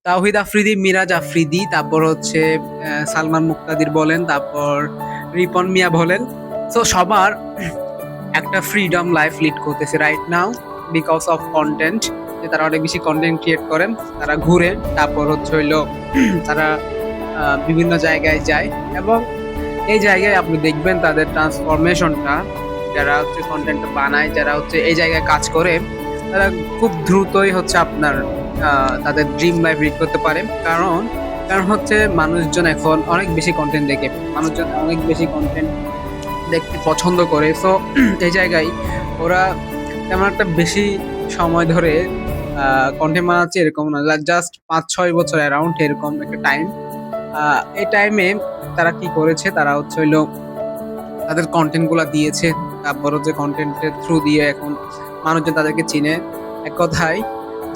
তাওহিদ আফ্রিদি, মিরাজ আফ্রিদি, তারপর হচ্ছে সালমান মুক্তাদির বলেন, তারপর রিপন মিয়া বলেন। সো সবার একটা ফ্রিডম লাইফ লিড করতেছে right now because of content. যে তারা অনেক বেশি কন্টেন্ট ক্রিয়েট করেন, তারা ঘুরে, তারপর হচ্ছে হইলো তারা বিভিন্ন জায়গায় যায়, এবং এই জায়গায় আপনি দেখবেন তাদের ট্রান্সফরমেশনটা। যারা হচ্ছে কন্টেন্ট বানায়, যারা হচ্ছে এই জায়গায় কাজ করে, তারা খুব দ্রুতই হচ্ছে আপনার তাদের ড্রিম লাইফ রিড করতে পারে। কারণ কারণ হচ্ছে মানুষজন এখন অনেক বেশি কন্টেন্ট দেখে, মানুষজন অনেক বেশি কন্টেন্ট দেখতে পছন্দ করে। সো এই জায়গায় ওরা তেমন একটা বেশি সময় ধরে কন্টেন্ট বানাচ্ছে এরকম না, জাস্ট 5-6 বছর অ্যারাউন্ড এরকম একটা টাইম। এই টাইমে তারা কি করেছে, তারা হচ্ছে হইলো তাদের কন্টেন্ট গুলা দিয়েছে, তারপর হচ্ছে কন্টেন্টের থ্রু দিয়ে এখন মানুষজন তাদেরকে চিনে। এক কথায়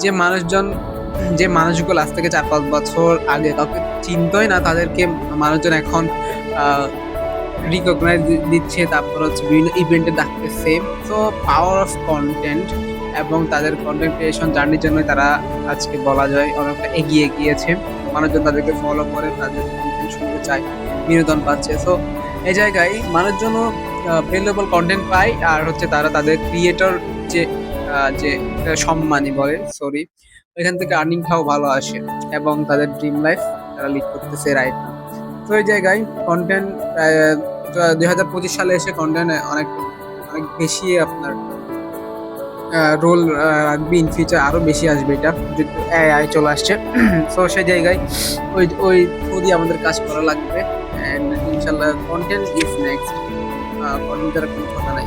যে মানুষজন, যে মানুষগুলো আজ থেকে 4-5 বছর আগে কাউকে চিনতই না, তাদেরকে মানুষজন এখন রিকগনাইজ দিচ্ছে, তারপর হচ্ছে বিভিন্ন ইভেন্টে ডাকতেছে। সো পাওয়ার অফ কন্টেন্ট এবং তাদের কন্টেন্ট ক্রিয়েশন জার্নির জন্য তারা আজকে বলা যায় অনেকটা এগিয়ে গিয়েছে। মানুষজন তাদেরকে ফলো করে, তাদের কন্টেন্ট শুনতে চায়, বিনোদন পাচ্ছে। সো এই জায়গায় মানুষজনও ভ্যালুয়েবল কন্টেন্ট পায়, আর হচ্ছে তারা তাদের ক্রিয়েটর যে যে সম্মানই বলে সরি, ওইখান থেকে আর্নিংটাও ভালো আসে, এবং তাদের ড্রিম লাইফ তারা লিড করতেছে রাইট না। তো এই জায়গায় কন্টেন্ট 2025 সালে এসে কন্টেন্ট অনেক অনেক বেশি আপনার রোল রাখবে, ইন ফিউচার আরো বেশি আসবে, এটা যেহেতু এআই চলে আসছে। সো সেই জায়গায় ওই ওই থ্রু দিয়ে আমাদের কাজ করা লাগবে, এন্ড ইনশাল্লাহ কন্টেন্ট ইজ নেক্সট। কন্টেন্ট কোনো কথা নাই।